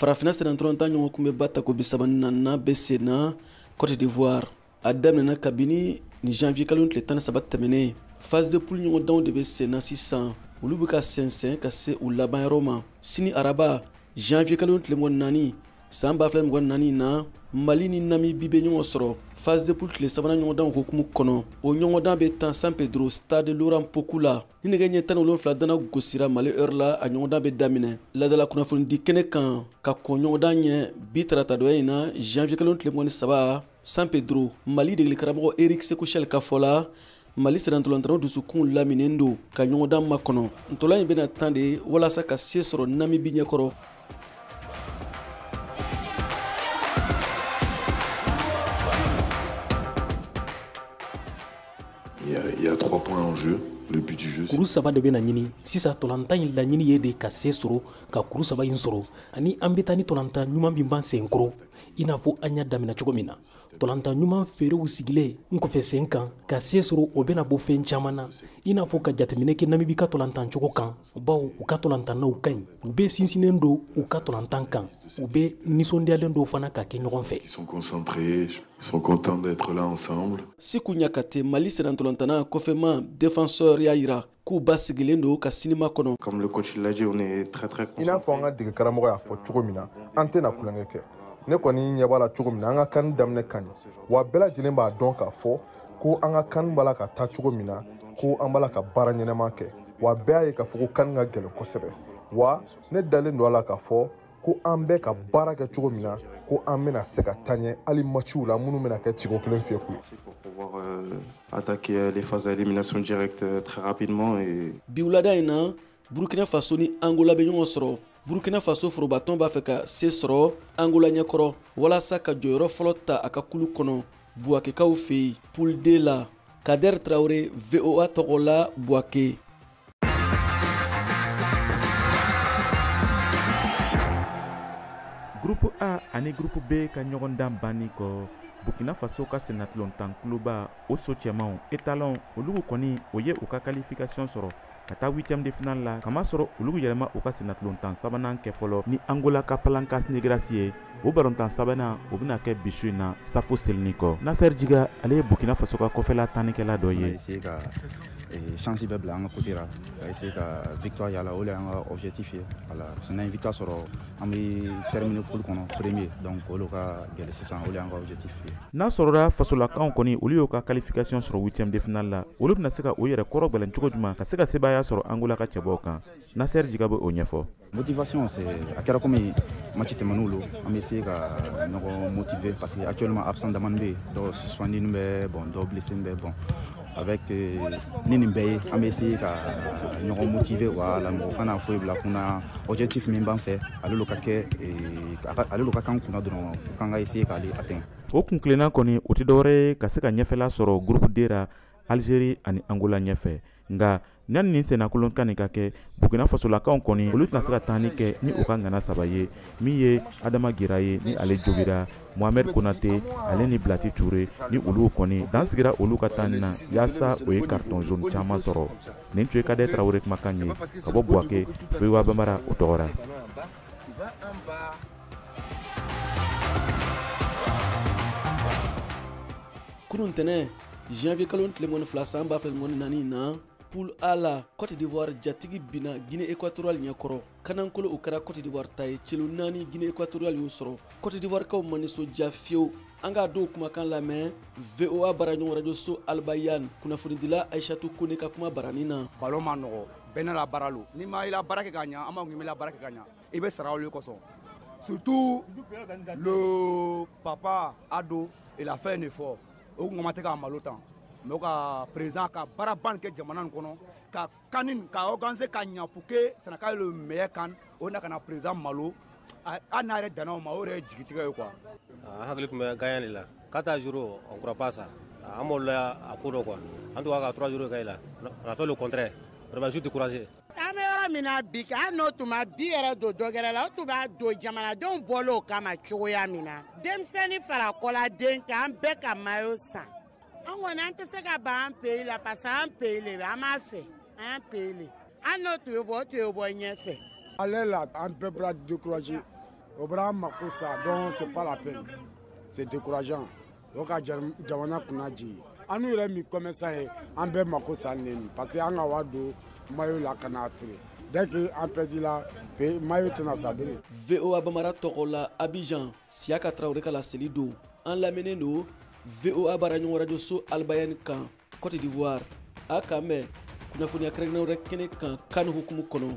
farafina senantronta ɲɔgɔn kun bɛ ba tako bisabanina bɛ senna Côte d'Ivoire a daminɛna kabini ni janvier kalo tile 13 tɛmɛnen phase de poule ɲɔgɔndanw de bɛ senna sisan olu bɛ ka sɛnsɛn ka se u laban yɔrɔ ma sini araba janvier kalo tile 4 san 2024 na Mali ni Namibie bɛ ɲɔgɔn sɔrɔ phase de poule tile 3 ɲɔgɔndanw hukumu kɔnɔ o ɲɔgɔndan bɛ tan San Pedro stade Laurent Pokou la ni nɛgɛ ɲɛ 17 dana gosira Mali heure la a ɲɔgɔndan bɛ daminɛ ladala kunnafoni di kɛnɛ kan ka kɔn ɲɔgɔndan ɲɛ bi tarata dɔ in na janvier kalo tile 23 San Pedro Mali degeli karamɔgɔ Eric Sekouchel ka fɔ la Mali serantolantanaw dusukun laminen don ka ɲɔgɔndan makɔnɔ ntolan in bɛna tan de walasa ka se sɔrɔ Namibie ɲɛkɔrɔ. Il y a 3 points en jeu. Le but du jeu. Kuru saba de bena ɲini sisa tolanta in laɲini ye de ka se sɔrɔ ka kuru saba in sɔrɔ ani an bɛ taa ni tolanta ɲuman min b'an sen kɔrɔ i n'a fɔ an y'a daminɛ cogo min na tolanta ɲuman feerew sigilen n kɔfɛ sen kan ka se sɔrɔ o bɛna bɔ fɛn caman na i n'a fɔ ka jateminɛ kɛ Namibie ka tolantan cogo kan bawo u ka tolantannaw ka ɲi u bɛ sinsinnen don u ka tolantan kan u bɛ nisɔndiyalen dɔw fana ka kɛ ɲɔgɔn fɛ. Ils sont concentrés, ils sont contents d'être là ensemble. Siku Nyakate Mali serantolantana kɔfɛma défenseur y'a yira k'u ba sigilen don ka sinima kɔnɔ. Comme le coach l'a dit, on est très concentrés. I n'a fɔ an ka dege karamɔgɔ y'a fɔ cogo min na an tɛna kulonkɛ kɛ ne kɔni ɲɛ b'a la cogo min na an ka kan daminɛ ka ɲi wa bɛɛ lajɛlen b'a dɔn k'a fɔ ko an ka kan b'a la ka taa cogo min na ko an b'a la ka baara ɲɛnɛma kɛ wa bɛɛ y'a ye k'a fɔ ko kan ka gɛlɛn kosɛbɛ wa ne dalen don a la k'a fɔ ko an bɛ ka baara kɛ cogo min na ko an bɛna se ka taa ɲɛ hali matchiw la minnu bɛna kɛ ciko kelen fiyɛ ku ye. Pour pouvoir attaquer les phases d'élimination directe très rapidement et bi wulada in na Burkina Faso ni Angola bɛ ɲɔgɔn sɔrɔ Burkina Faso forobatɔn b'a fɛ ka se sɔrɔ Angola ɲɛkɔrɔ walasa ka jɔyɔrɔ fɔlɔ ta a ka kulu kɔnɔ Buakekaw fɛ yen poule D la Kader Traoré VOA tɔgɔ la Buake. Groupe A ani groupe B ka ɲɔgɔndan banni kɔ Burkina Faso ka senatolontan kluba o so cɛmanw étalon olu kɔni o ye u ka qualification sɔrɔ ka taa 8e de finale la kama sɔrɔ olu yɛlɛma u ka senatolontan sabanan kɛ fɔlɔ ni Angola ka Palancas Negras ye o balontan sabanan o bɛna kɛ bisu in na Safo selini kɔ Nasser Djiga ale ye Burkina Faso ka kɔfɛla tannikɛla dɔ ye. chance bɛɛ bila an ka côté la ka essayer ka victoire yala o le an ka objectif ye voilà parce que n'an ye victoire sɔrɔ an bɛ terminer poule kɔnɔ premier donc olu ka gɛlɛ sisan o le an ka objectif ye. N'a sɔrɔla fasolakaw kɔni olu y'u ka qualification sɔrɔ 8e de finale la olu bɛna se ka o yɛrɛ kɔrɔ gwɛlɛn cogo jumɛn ka se ka sebaaya sɔrɔ Angola ka cɛbɔw kan Nasser Djiga bɛ o ɲɛfɔ. Motivation c'est a kɛra comme match tɛmɛnenw lo an bɛ essayer ka ɲɔgɔn motiver parce que actuellement absent daman bɛ dɔw suspendu bɛ bon dɔw blessé bɛ bon avec ni nin bɛɛ ye an bɛ essayer ka ɲɔgɔn motiver wala mɔgɔ kana foyi bila kunna objectif min b'an fɛ ale ka kɛ ale ka kan kunna dɔrɔn k'an ka essayer k'ale atteindre. O kun tilenna kɔni o tɛ dɔwɛrɛ ye ka se ka ɲɛfɛla sɔrɔ groupe D ra Algérie ani Angola ɲɛfɛ nka yanni nin sennakolonkan nin ka kɛ Burkina Fasolakaw kɔni olu tɛna se ka taani kɛ ni o ka ŋana saba ye min ye Adama Gira ye ni ale jogira Mohamed Konate ale ni Blati Touré ni olu kɔni dan sigira olu ka taani na yaasa o ye carton jaune caman sɔrɔ nin tun ye Kader Traoré kumakan ye ka bɔ Buake VOA Bambara o tɔgɔra. Kunun tɛnɛ janvier kalo tile 12 san 2024 na poule A la Côte d'Ivoire jatigi bina Guinée équatoriale ɲɛkɔrɔ kanankolo o kɛra Côte d'Ivoire ta ye celu 4 Guinée équatoriale y'o sɔrɔ Côte d'Ivoire kaw ma nisɔndiya fiyewu an k'a dɔw kumakan lamɛn VOA baraɲɔgɔn radio so Albayan kunnafonidila Aïchatou Kone ka kuma barani na. Ballon ma nɔgɔ bɛɛ n'a la baara lo ni ma i la baara kɛ ka ɲa an b'a ŋimi la baara kɛ ka ɲa i bɛ sara olu kosɔn surtout le papa Ado il a fait un effort o ŋama tɛ k'a malo tan mais ka président ka baara ban kɛ jamana nin kɔnɔ ka kanin ka organiser ka ɲa pour que Sénégal le meilleur kan o na kana président malo a n'a yɛrɛ danna o ma o yɛrɛ jigitigɛ ye quoi. hakili tun bɛ gagnant de la 4 jours on croit pas ça an b'olu la a ko dɔ quoi en tout cas ka 3 jours kɛ la on a fait le contraire vraiment je suis découragé. An bɛ yɔrɔ min na bi hali n'o tun ma bi yɛrɛ don dɔgɛrɛ la o tun b'a don jamanadenw bɔlen o kama cogoya min na denmisɛnnin fara kɔladen kan an bɛɛ ka mayo san an kɔni an tɛ se ka ban an pays la parce que an pays le an b'a fɛ an pays le an n'o tun ye bɔ o tun ye bɔ ɲɛfɛ. Ale la an bɛɛ bɔra découragé o bɔra mako sa donc c'est pas la peine, c'est décourageant. O ka jamana kunna jigin an n'u yɛrɛ min commerçant ye an bɛɛ mako sa ne ni parce que an ka wari don maillot la ka n'a feere dès que an perdit la maillot tɛna sa bilen. VOA Bamara tɔgɔ la Abidjan Siaka Traoré ka laseli don an lamɛnnen don VOA baaraɲɔgɔn radio so Albayani kan Côte d'Ivoire a kan mɛn kunnafoniya kɛrɛnkɛrɛnnenw wɛrɛ kɛnɛ kan CAN hukumu kɔnɔ.